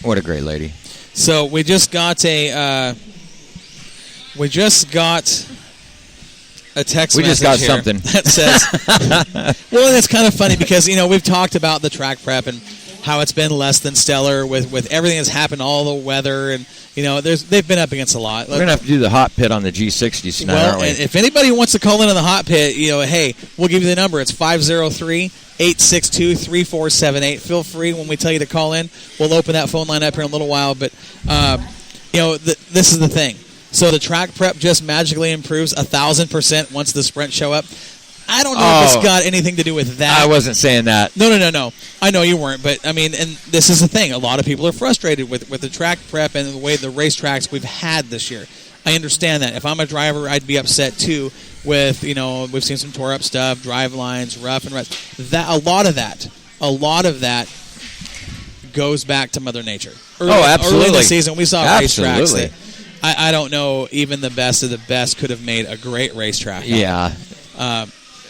What a great lady. So we just got a text We message just got here something that says, well, and it's kind of funny because, we've talked about the track prep and how it's been less than stellar with everything that's happened, all the weather, and, they've been up against a lot. We're going to have to do the hot pit on the G60s tonight, well, aren't we? And if anybody wants to call in on the hot pit, hey, we'll give you the number. It's 503-862-3478. Feel free when we tell you to call in. We'll open that phone line up here in a little while, but, this is the thing. So the track prep just magically improves 1,000% once the sprints show up. I don't know if it's got anything to do with that. I wasn't saying that. No. I know you weren't, but and this is the thing. A lot of people are frustrated with the track prep and the way the racetracks we've had this year. I understand that. If I'm a driver, I'd be upset too with, we've seen some tore up stuff, drive lines, rough and rough. A lot of that goes back to Mother Nature. Absolutely. Early in the season, we saw racetracks Absolutely. that I don't know, even the best of the best could have made a great racetrack. Yeah.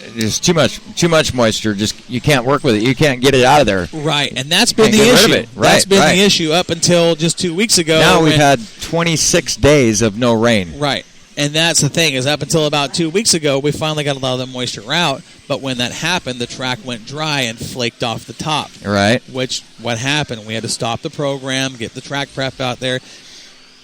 There's too much moisture. Just you can't work with it. You can't get it out of there. Right, and that's been the Can't get issue. rid of it. That's been Right. the issue up until just 2 weeks ago. Now we've had 26 days of no rain. Right, and that's the thing is up until about 2 weeks ago, we finally got a lot of the moisture out. But when that happened, the track went dry and flaked off the top. Right. What happened? We had to stop the program, get the track prep out there.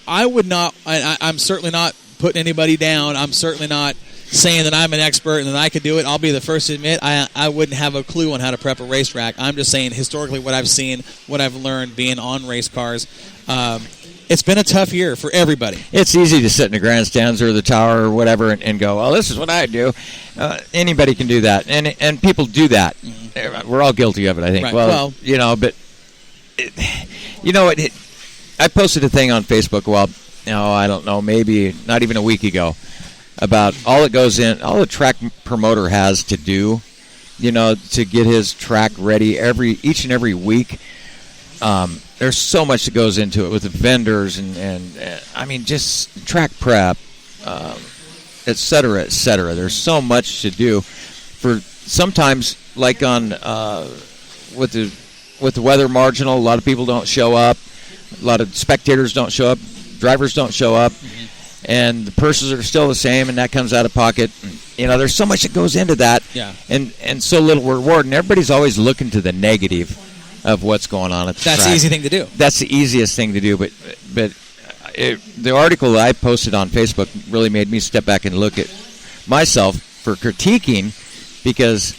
I would not. I'm certainly not putting anybody down. I'm certainly not saying that I'm an expert and that I could do it. I'll be the first to admit I wouldn't have a clue on how to prep a racetrack. I'm just saying historically what I've seen, what I've learned being on race cars. It's been a tough year for everybody. It's easy to sit in the grandstands or the tower or whatever and go, well, this is what I do. Anybody can do that. And people do that. Mm-hmm. We're all guilty of it, I think. Right. Well, but I posted a thing on Facebook I don't know, maybe not even a week ago, about all that goes in, all the track promoter has to do, to get his track ready each and every week. There's so much that goes into it with the vendors and just track prep, et cetera, et cetera. There's so much to do. For sometimes, like on with the weather marginal, a lot of people don't show up. A lot of spectators don't show up. Drivers don't show up. Mm-hmm. And the purses are still the same, and that comes out of pocket. There's so much that goes into that, and so little reward. And everybody's always looking to the negative of what's going on at the track. That's the easy thing to do. That's the easiest thing to do. But the article that I posted on Facebook really made me step back and look at myself for critiquing, because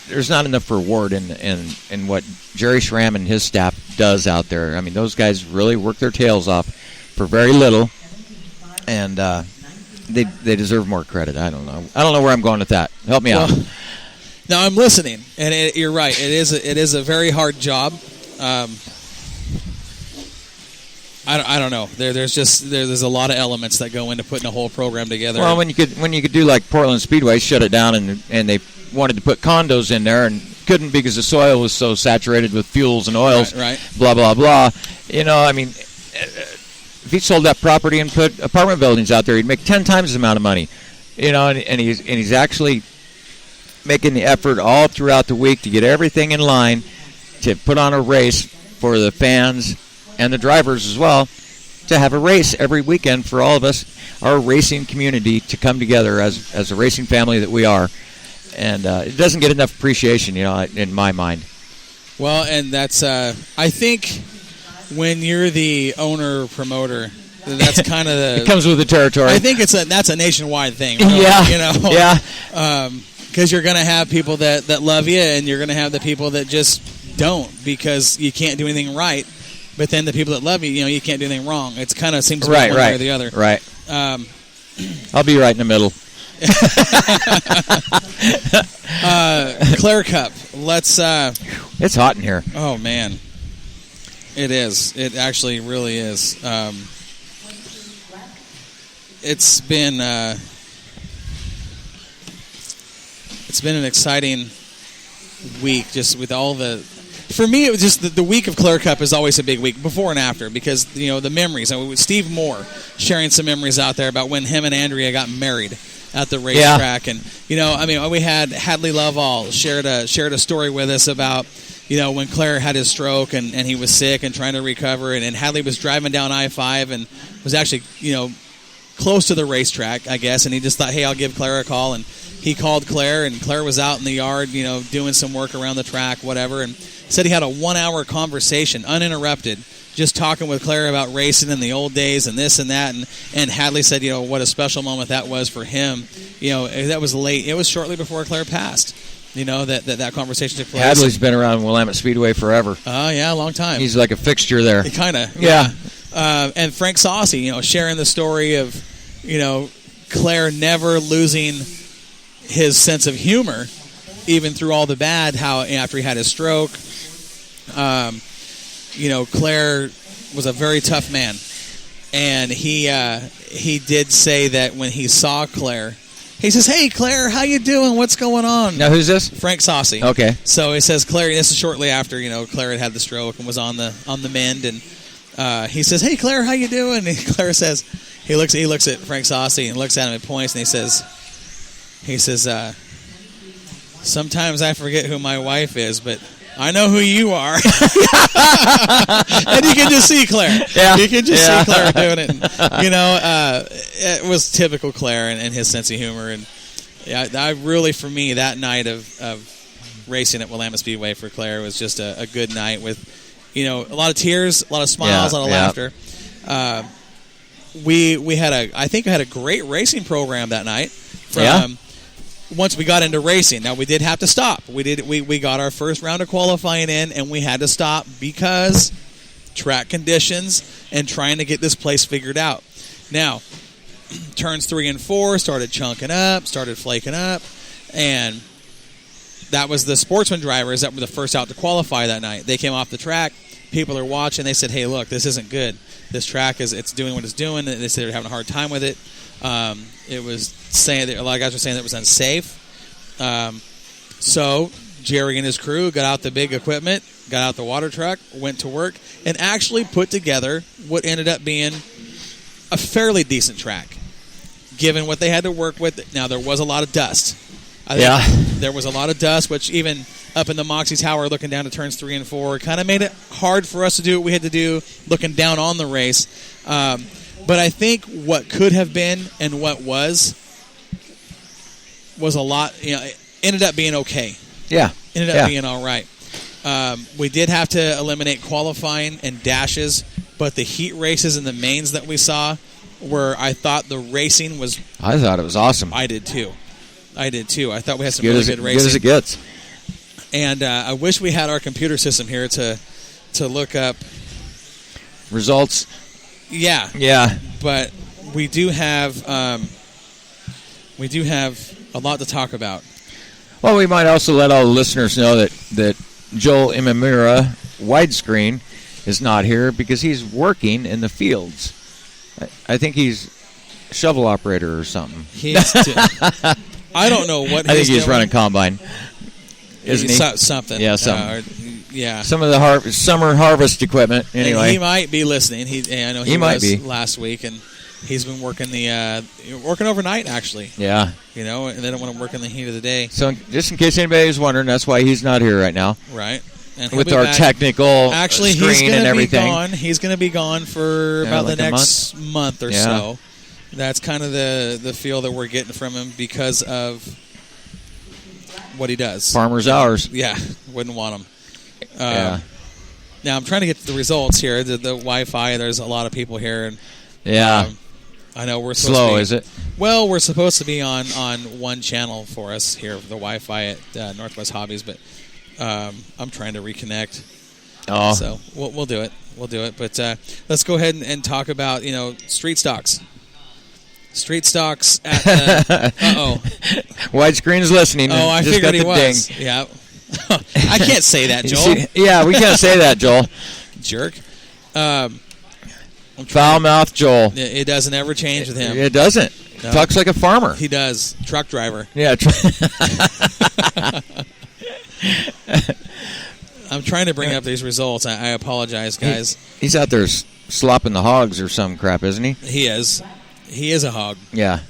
there's not enough reward in what Jerry Schramm and his staff does out there. Those guys really work their tails off for very little. And they deserve more credit. I don't know where I'm going with that. Help me out. Now I'm listening, and you're right. It is a very hard job. I don't know. There's a lot of elements that go into putting a whole program together. Well, when you could do like Portland Speedway, shut it down, and they wanted to put condos in there and couldn't because the soil was so saturated with fuels and oils. Right. Blah blah blah. If he sold that property and put apartment buildings out there, he'd make 10 times the amount of money. And he's actually making the effort all throughout the week to get everything in line to put on a race for the fans and the drivers as well, to have a race every weekend for all of us, our racing community, to come together as a racing family that we are. And it doesn't get enough appreciation, in my mind. Well, and that's I think when you're the owner promoter, that's kind of the... It comes with the territory. I think that's a nationwide thing. Really, Yeah. Because you're going to have people that love you, and you're going to have the people that just don't, because you can't do anything right. But then the people that love you, you can't do anything wrong. It's kind of seems to be one way or the other. Right. I'll be right in the middle. Claire Cup. Let's... It's hot in here. Oh, man. It is. It actually really is. It's been an exciting week, just with all the... For me, it was just the week of Claire Cup is always a big week, before and after, because, the memories. Steve Moore sharing some memories out there about when him and Andrea got married at the racetrack. And, we had Hadley Lovall shared a story with us about when Claire had his stroke and he was sick and trying to recover, and Hadley was driving down I-5 and was actually, close to the racetrack, I guess, and he just thought, hey, I'll give Claire a call, and he called Claire, and Claire was out in the yard, doing some work around the track, whatever, and said he had a 1-hour conversation, uninterrupted, just talking with Claire about racing in the old days and this and that, and Hadley said, what a special moment that was for him. That was late. It was shortly before Claire passed. That conversation took place. Hadley's been around Willamette Speedway forever. Oh, yeah, a long time. He's like a fixture there. Kind of. Yeah. And Frank Saucy, sharing the story of, Claire never losing his sense of humor, even through all the bad, how after he had his stroke, Claire was a very tough man. And he did say that when he saw Claire, he says, hey, Claire, how you doing? What's going on? Now, who's this? Frank Saucy. Okay. So he says, Claire, this is shortly after, Claire had the stroke and was on the mend, and he says, hey, Claire, how you doing? And Claire says, he looks at Frank Saucy and looks at him and points, and he says, sometimes I forget who my wife is, but I know who you are. And you can just see Claire. Yeah. You can just see Claire doing it. And, it was typical Claire and his sense of humor. And I really, for me, that night of racing at Willamette Speedway for Claire was just a good night with, a lot of tears, a lot of smiles, a lot of laughter. I think we had a great racing program that night. Once we got into racing, now we did have to stop. We got our first round of qualifying in, and we had to stop because track conditions and trying to get this place figured out. Now, turns 3 and 4 started chunking up, started flaking up, and that was the sportsman drivers that were the first out to qualify that night. They came off the track. People are watching. They said, hey, look, this isn't good. This track it's doing what it's doing. They said they're having a hard time with it. It was saying that a lot of guys were saying that it was unsafe. So Jerry and his crew got out the big equipment, got out the water truck, went to work, and actually put together what ended up being a fairly decent track, given what they had to work with. Now, there was a lot of dust. There was a lot of dust, which even up in the Moxie Tower looking down to turns 3 and 4 kind of made it hard for us to do what we had to do looking down on the race. But I think what could have been and what was a lot, it ended up being okay. Yeah. Ended up being all right. We did have to eliminate qualifying and dashes, but the heat races and the mains that we saw where I thought the racing was... I thought it was awesome. I did too. I thought we had some really good racing. Good as it gets. And I wish we had our computer system here to look up... results. Yeah. Yeah. But we do have a lot to talk about. Well, we might also let all the listeners know that Joel Imamura widescreen is not here because he's working in the fields. I think he's a shovel operator or something. I don't know what I think he's running combine. Isn't he? Something. Yeah, something. Yeah. Some of the summer harvest equipment, anyway. And he might be listening. I know he might was be last week, and he's been working working overnight, actually. Yeah. And they don't want to work in the heat of the day. So just in case anybody is wondering, that's why he's not here right now. Right. And with our technical screen and everything. He's going to be gone for about the next month or so. That's kind of the feel that we're getting from him because of what he does. Farmer's hours. Yeah. Wouldn't want him. Now I'm trying to get to the results here. The Wi-Fi. There's a lot of people here, and I know we're supposed to be, is it? Well, we're supposed to be on one channel for us here, the Wi-Fi at Northwest Hobbies, but I'm trying to reconnect. Oh, so we'll do it. We'll do it. But let's go ahead and talk about street stocks. Street stocks at the... Widescreen's listening. Oh, I just figured got he was. Ding. Yeah. I can't say that, Joel. Yeah, we can't say that, Joel. Jerk. Foul-mouthed Joel. It doesn't ever change with him. It doesn't. No. Talks like a farmer. He does. Truck driver. Yeah. I'm trying to bring up these results. I apologize, guys. He's out there slopping the hogs or some crap, isn't he? He is. He is a hog. Yeah.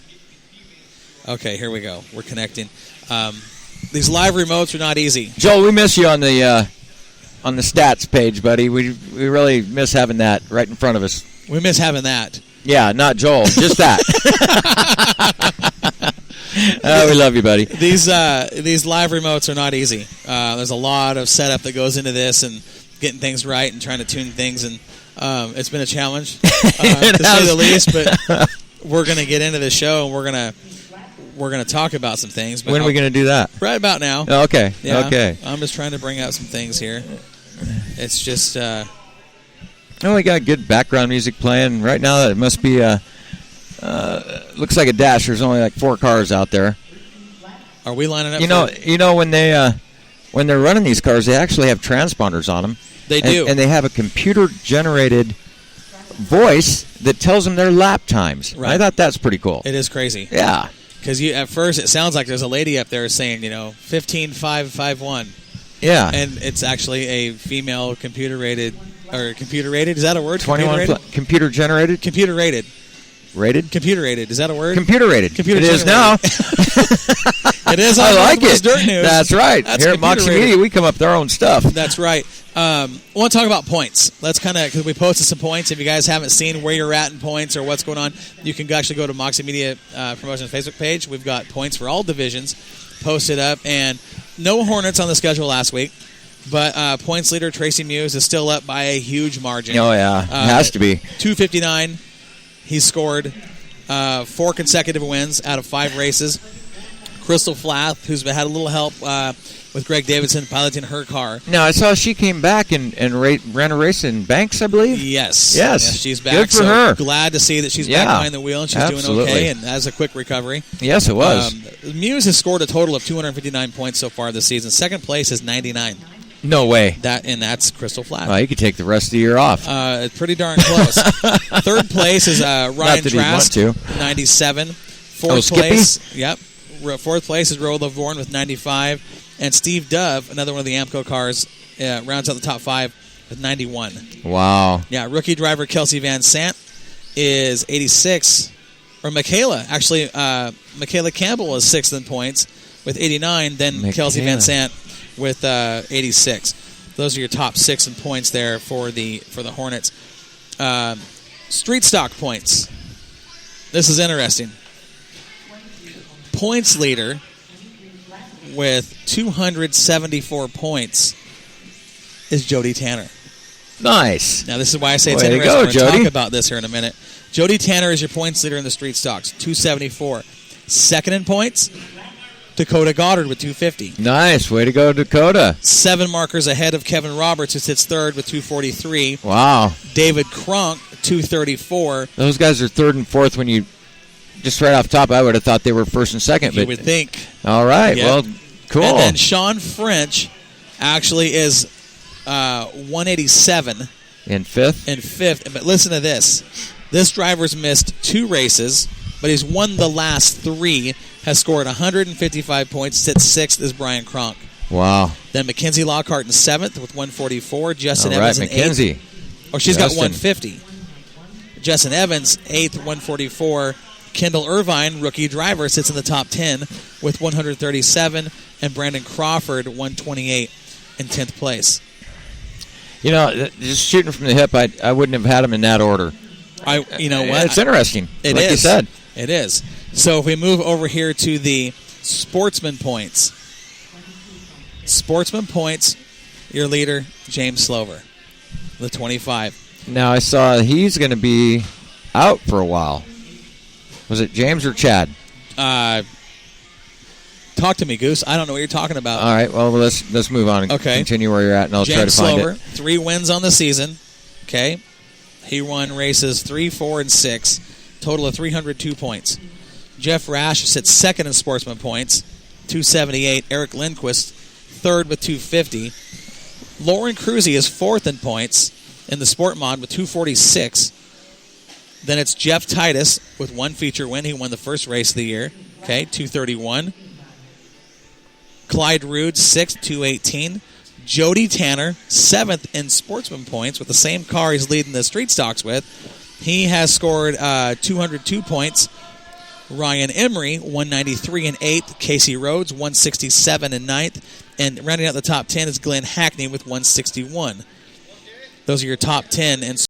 Okay, here we go. We're connecting. These live remotes are not easy. Joel, we miss you on the on the stats page, buddy. We really miss having that right in front of us. We miss having that. Yeah, not Joel, just that. We love you, buddy. These live remotes are not easy. There's a lot of setup that goes into this and getting things right and trying to tune things, and it's been a challenge to say the least. But we're going to get into the show, and we're gonna talk about some things. But when are we going to do that? Right about now. Oh, okay. Yeah, Okay. I'm just trying to bring out some things here. It's just. We got good background music playing right now. It must be looks like a dash. There's only like 4 cars out there. Are we lining up? You know when they're running these cars, they actually have transponders on them. They do, and they have a computer-generated voice that tells them their lap times. Right. I thought that's pretty cool. It is crazy. Yeah. Because at first it sounds like there's a lady up there saying 15.551. Yeah. And it's actually a female computer-rated. Is that a word? 21 computer-generated? Computer-rated. Rated? Computer-rated. Is that a word? Computer-rated. Computer it is now. It is on I like Northwest it. Dirt News. That's right. That's Here at Moxie computer-rated. Media, we come up with our own stuff. That's right. I want to talk about points. Let's because we posted some points. If you guys haven't seen where you're at in points or what's going on, you can actually go to Moxie Media Promotions Facebook page. We've got points for all divisions posted up, and no Hornets on the schedule last week. But points leader Tracy Muse is still up by a huge margin. Oh, yeah. It has to be. 259. He's scored 4 consecutive wins out of 5 races. Crystal Flath, who's had a little help with Greg Davidson piloting her car. Now, I saw she came back and ran a race in Banks, I believe. Yes. Yes. She's back. Good for her. Glad to see that she's back behind the wheel and she's doing okay and has a quick recovery. Yes, it was. Muse has scored a total of 259 points so far this season. Second place is 99. No way. That's Crystal Flath. Well, you could take the rest of the year off. It's pretty darn close. Third place is Ryan Trask, 97. Fourth place, yep. Fourth place is Rollo Vorn with 95, and Steve Dove, another one of the Amco cars, rounds out the top 5 with 91. Wow. Yeah, rookie driver Kelsey Van Sant is 86. Or Michaela Campbell is 6th in points with 89. Then Kelsey Van Sant with 86. Those are your top 6 in points there for the Hornets. Street stock points. This is interesting. Points leader with 274 points is Jody Tanner. Nice. Now, this is why I say it's Way to interesting. go, We're going to Jody. talk about this here in a minute. Jody Tanner is your points leader in the street stocks, 274. Second in points, Dakota Goddard with 250. Nice. Way to go, Dakota. 7 markers ahead of Kevin Roberts, who sits third with 243. Wow. David Cronk, 234. Those guys are 3rd and 4th when you... Just right off top, I would have thought they were 1st and 2nd. You would think. All right. Yep. Well, cool. And then Sean French actually is 187. In 5th? In 5th. But listen to this. This driver's missed 2 races, but he's won the last 3, has scored 155 points, sits 6th is Brian Cronk. Wow. Then Mackenzie Lockhart in 7th with 144. Justin All Evans right, in Mackenzie. 8th. Oh, she's got 150. Justin Evans, 8th, 144. Kendall Irvine, rookie driver, sits in the top 10 with 137. And Brandon Crawford, 128 in 10th place. You know, just shooting from the hip, I wouldn't have had them in that order. You know what? It's interesting, It like is. you said. It is. So if we move over here to the sportsman points. Sportsman points, your leader, James Slover, the 25. Now, I saw he's going to be out for a while. Was it James or Chad? Talk to me, Goose. I don't know what you're talking about. All right, well, let's move on and continue where you're at, and I'll James try to find Slover, it. 3 wins on the season. Okay. He won races 3, 4, and 6. Total of 302 points. Jeff Rash sits 2nd in sportsman points, 278. Eric Lindquist, 3rd with 250. Lauren Cruzy is 4th in points in the sport mod with 246. Then it's Jeff Titus with 1 feature win. He won the first race of the year. Okay, 231. Clyde Rude, 6th, 218. Jody Tanner, 7th in sportsman points with the same car he's leading the street stocks with. He has scored 202 points. Ryan Emery, 193 in 8th. Casey Rhodes, 167 in 9th. And rounding out the top 10 is Glenn Hackney with 161. Those are your top 10. And